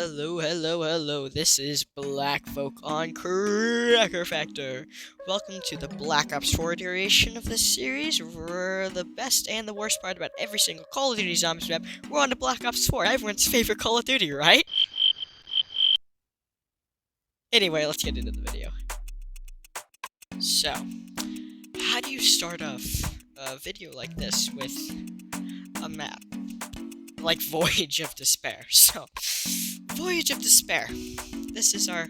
Hello. This is Black Folk on Cracker Factor. Welcome to the Black Ops 4 iteration of this series, where the best and the worst part about every single Call of Duty Zombies map, we're on to Black Ops 4, everyone's favorite Call of Duty, right? Anyway, let's get into the video. So, how do you start off a video like this with a map? Like Voyage of Despair. So, Voyage of Despair. This is our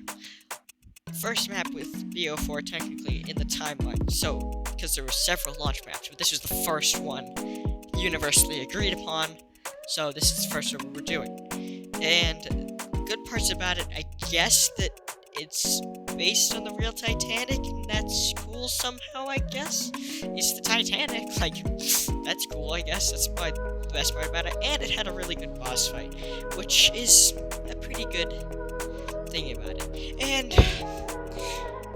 first map with BO4 technically in the timeline. So, because there were several launch maps, but this was the first one universally agreed upon. So this is the first one we're doing. And good parts about it, I guess that it's based on the real Titanic, and that's cool somehow, I guess. It's the Titanic, like, that's cool, I guess. That's probably the best part about it. And it had a really good boss fight, which is a pretty good thing about it. And,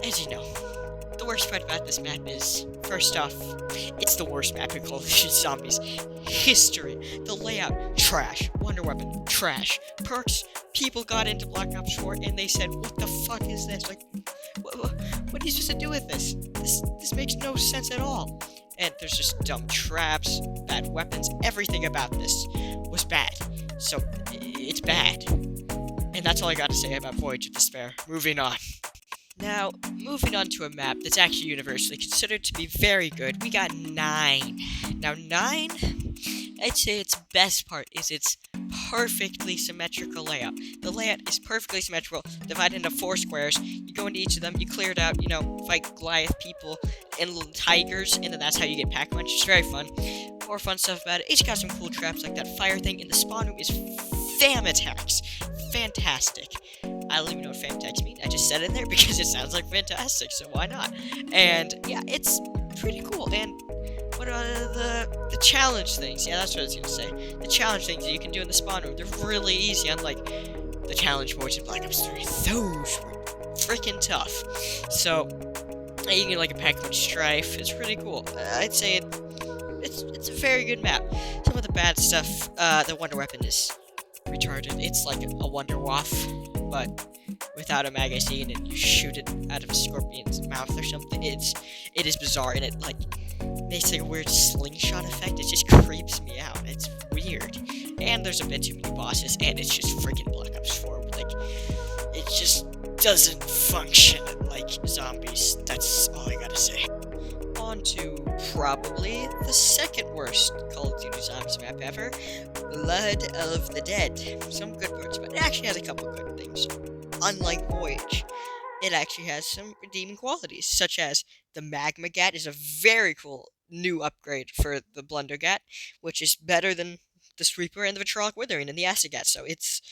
as you know, the worst part about this map is, first off, it's the worst map in Call of Duty Zombies history. The layout, trash. Wonder Weapon, trash. Perks, people got into Black Ops 4 and they said, what the fuck is this? Like, what are you supposed to do with this? This makes no sense at all. And there's just dumb traps, bad weapons, everything about this was bad. So, it's bad. And that's all I got to say about Voyage of Despair. Moving on. Now, moving on to a map that's actually universally considered to be very good, we got 9. Now, 9, I'd say its best part is its perfectly symmetrical layout. The layout is perfectly symmetrical, divided into 4 squares. You go into each of them, you clear it out, fight Goliath people and little tigers, and then that's how you get pack-a-punch. It's very fun. More fun stuff about it. It's got some cool traps like that fire thing, and the spawn room is fam attacks. Fantastic. I don't even know what fam attacks mean. I just said it in there because it sounds like fantastic, so why not? And yeah, it's pretty cool. And what are the challenge things? Yeah, that's what I was gonna say. The challenge things that you can do in the spawn room, they're really easy, unlike the challenge modes in Black Ops 3. Those were freaking tough. So you can get like a pack-a-punch strife. It's pretty cool. I'd say it's a very good map. Some of the bad stuff, the Wonder Weapon is retarded. It's like a Wonder Waff, but without a magazine, and you shoot it out of a scorpion's mouth or something. It is bizarre, and it like makes like a weird slingshot effect. It just creeps me out. It's weird. And there's a bit too many bosses, and it's just freaking Black Ops 4. Like, it just doesn't function like zombies. That's all I gotta say. On to probably the second worst Call of Duty Zombies map ever, Blood of the Dead. Some good parts, but it actually has a couple good things. Unlike Voyage, it actually has some redeeming qualities, such as the Magma Gat is a very cool new upgrade for the Blunder Gat, which is better than the Sweeper and the Vitrolic Withering and the Acid Gat, so it's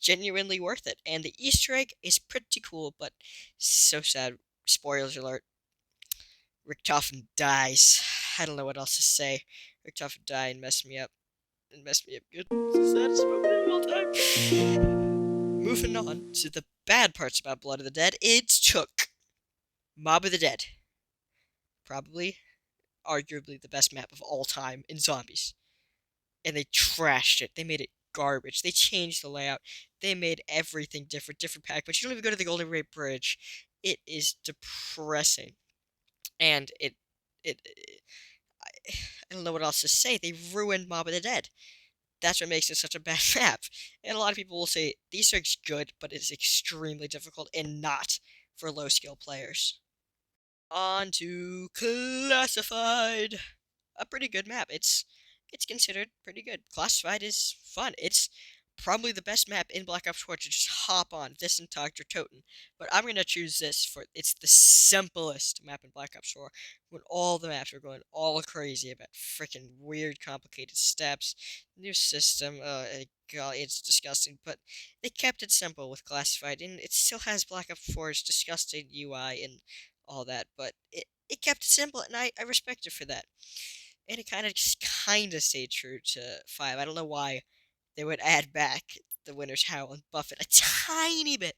genuinely worth it. And the Easter egg is pretty cool, but so sad. Spoilers alert. Richtofen dies. I don't know what else to say. Richtofen died and messed me up. And messed me up good. It's the saddest moment of all time. Moving on to the bad parts about Blood of the Dead. It took Mob of the Dead. Probably, arguably, the best map of all time in zombies. And they trashed it. They made it garbage. They changed the layout. They made everything different pack. But you don't even go to the Golden Gate Bridge. It is depressing. And I don't know what else to say. They ruined Mob of the Dead. That's what makes it such a bad map. And a lot of people will say, the Easter egg's good, but it's extremely difficult and not for low-skill players. On to Classified. A pretty good map. It's considered pretty good. Classified is fun. It's probably the best map in Black Ops 4 to just hop on, this and Dr. Toten. But I'm going to choose this for, it's the simplest map in Black Ops 4, when all the maps are going all crazy about freaking weird, complicated steps, new system, God, it's disgusting, but they kept it simple with Classified, and it still has Black Ops 4's disgusting UI and all that, but it kept it simple, and I respect it for that. And it kind of stayed true to 5. I don't know why they would add back the Winter's Howl and buff it a tiny bit.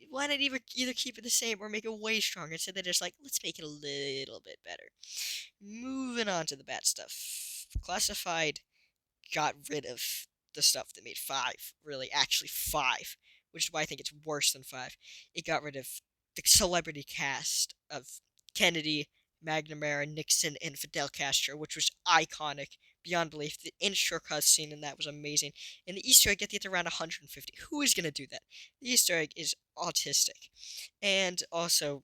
Why not either keep it the same or make it way stronger? Instead, they're just like, let's make it a little bit better. Moving on to the bad stuff. Classified got rid of the stuff that made 5 really actually 5, which is why I think it's worse than 5. It got rid of the celebrity cast of Kennedy, McNamara, Nixon, and Fidel Castro, which was iconic beyond belief. The intro cutscene in that was amazing. And the Easter egg gets around 150. Who is going to do that? The Easter egg is autistic. And also,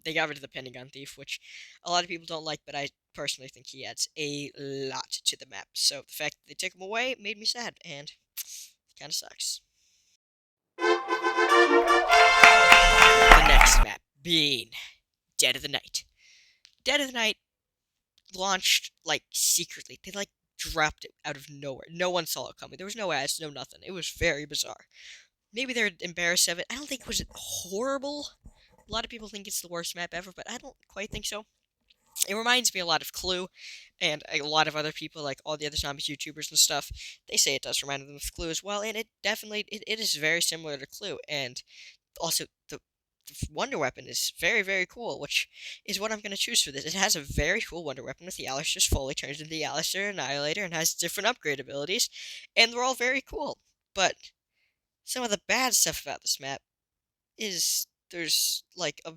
they got rid of the Pentagon Thief, which a lot of people don't like, but I personally think he adds a lot to the map. So the fact that they took him away made me sad, and it kind of sucks. The next map being Dead of the Night. Dead of the Night launched like secretly. They like dropped it out of nowhere. No one saw it coming. There was no ads, no nothing. It was very bizarre. Maybe they're embarrassed of it. I don't think it was horrible. A lot of people think it's the worst map ever, but I don't quite think so. It reminds me a lot of Clue, and a lot of other people, like all the other zombies YouTubers and stuff, they say it does remind them of Clue as well, and it definitely, it is very similar to Clue, and also the wonder weapon is very, very cool, which is what I'm going to choose for this. It has a very cool wonder weapon with the Alistair's Foley, turns into the Alistair Annihilator, and has different upgrade abilities, and they're all very cool, but some of the bad stuff about this map is there's like a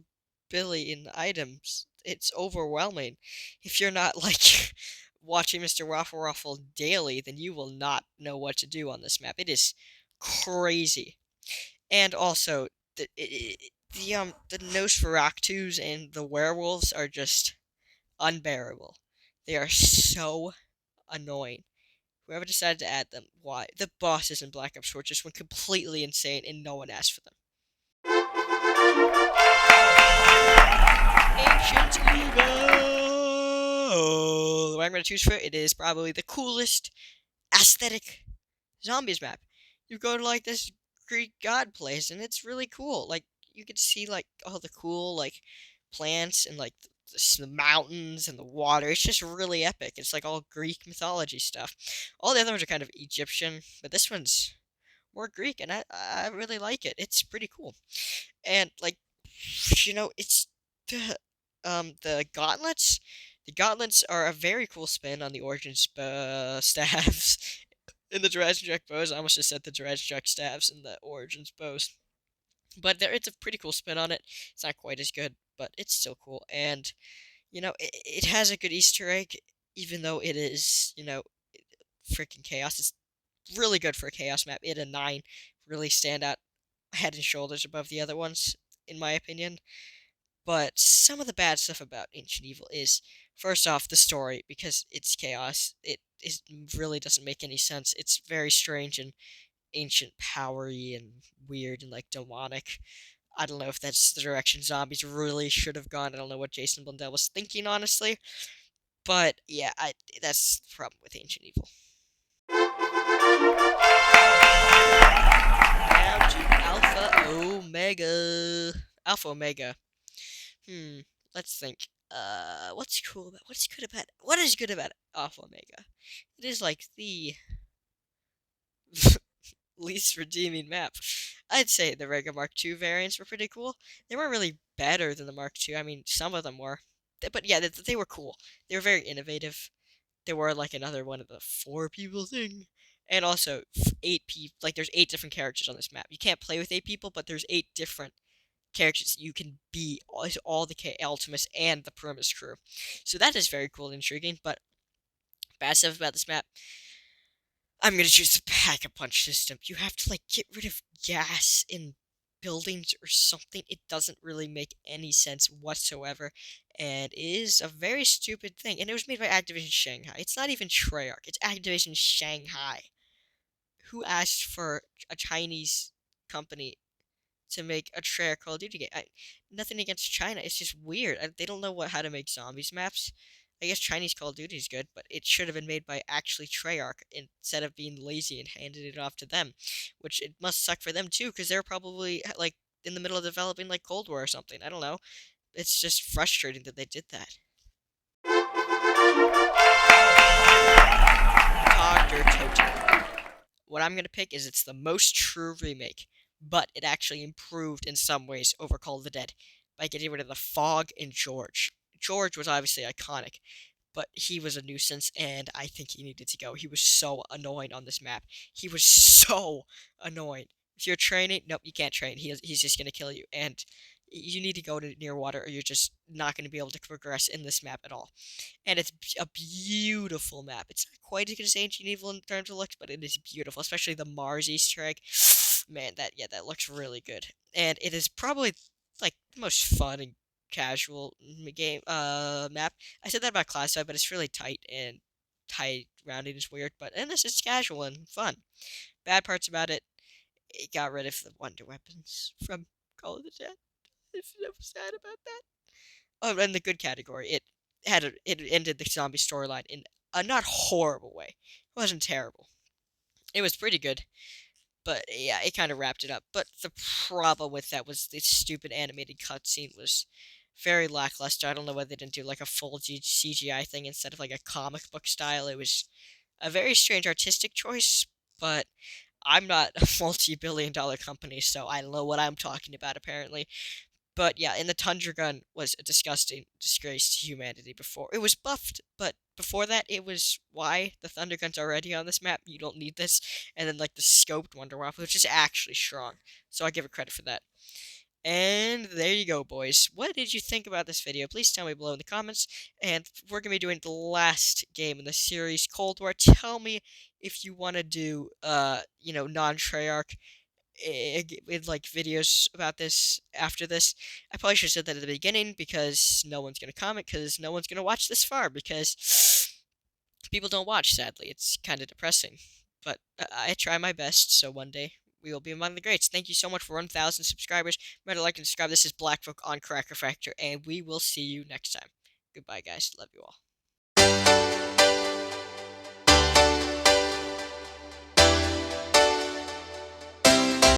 billion items. It's overwhelming. If you're not like watching Mr. Waffle Waffle daily, then you will not know what to do on this map. It is crazy. And also the Nosferatu's and the werewolves are just unbearable. They are so annoying. Whoever decided to add them, why? The bosses in Black Ops 4 just went completely insane and no one asked for them. Ancient Evil! What I'm going to choose for it is probably the coolest aesthetic zombies map. You go to like this Greek god place and it's really cool. Like you can see like all the cool like plants and like the mountains and the water. It's just really epic. It's like all Greek mythology stuff. All the other ones are kind of Egyptian, but this one's more Greek and I really like it. It's pretty cool. And like it's the gauntlets. The gauntlets are a very cool spin on the origin staves in the Jurassic bows. I almost just said the Jurassic staves in the origins bows. But it's a pretty cool spin on it. It's not quite as good, but it's still cool. And, it has a good Easter egg, even though it is, freaking chaos. It's really good for a chaos map. It and 9 really stand out head and shoulders above the other ones, in my opinion. But some of the bad stuff about Ancient Evil is, first off, the story, because it's chaos. It really doesn't make any sense. It's very strange and ancient powery and weird and like demonic. I don't know if that's the direction zombies really should have gone. I don't know what Jason Blundell was thinking, honestly. But yeah, that's the problem with Ancient Evil. Down to Alpha Omega. Alpha Omega. Let's think. What's what is good about Alpha Omega? It is like the least redeeming map. I'd say the Rega Mark II variants were pretty cool. They weren't really better than the Mark II. I mean, some of them were. But yeah, they were cool. They were very innovative. They were like another one of the 4 people thing. And also, 8 people. Like, there's 8 different characters on this map. You can't play with 8 people, but there's 8 different characters you can be. All the Ultimus and the Primus crew. So that is very cool and intriguing, but bad stuff about this map. I'm gonna choose the pack-a-punch system. You have to, like, get rid of gas in buildings or something. It doesn't really make any sense whatsoever, and it is a very stupid thing. And it was made by Activision Shanghai. It's not even Treyarch. It's Activision Shanghai. Who asked for a Chinese company to make a Treyarch Call of Duty game? Nothing against China. It's just weird. They don't know how to make zombies maps. I guess Chinese Call of Duty is good, but it should have been made by actually Treyarch instead of being lazy and handed it off to them, which it must suck for them too, because they're probably like in the middle of developing like Cold War or something. I don't know. It's just frustrating that they did that. Dr. Totem. What I'm gonna pick is it's the most true remake, but it actually improved in some ways over Call of the Dead by getting rid of the fog and George. George was obviously iconic, but he was a nuisance, and I think he needed to go. He was so annoying on this map. He was so annoying. If you're training, nope, you can't train. He's just gonna kill you, and you need to go to near water, or you're just not gonna be able to progress in this map at all. And it's a beautiful map. It's not quite as good as Ancient Evil in terms of looks, but it is beautiful, especially the Mars Easter egg. Man, that looks really good, and it is probably like the most fun and casual game map. I said that about Classified, but it's really tight, and tight rounding is weird. But in this, it's casual and fun. Bad parts about it, it got rid of the wonder weapons from Call of the Dead. I'm so sad about that. Oh, and the good category, it ended the zombie storyline in a not horrible way. It wasn't terrible. It was pretty good, but yeah, it kind of wrapped it up. But the problem with that was the stupid animated cutscene was very lackluster. I don't know why they didn't do like a full CGI thing instead of like a comic book style. It was a very strange artistic choice, but I'm not a multi-billion-dollar company, so I don't know what I'm talking about apparently. But yeah, and the Tundra Gun was a disgusting disgrace to humanity before. It was buffed, but before that, it was why the Thunder Gun's already on this map. You don't need this. And then, like, the scoped Wonder Waffle, which is actually strong. So I give it credit for that. And there you go, boys. What did you think about this video? Please tell me below in the comments. And we're going to be doing the last game in the series, Cold War. Tell me if you want to do, non-Treyarch with like videos about this after this. I probably should have said that at the beginning because no one's gonna comment because no one's gonna watch this far because people don't watch. Sadly, it's kind of depressing. But I try my best, so one day we will be among the greats. Thank you so much for 1,000 subscribers. Remember to like and subscribe. This is Blackbook on Cracker Factor, and we will see you next time. Goodbye, guys. Love you all.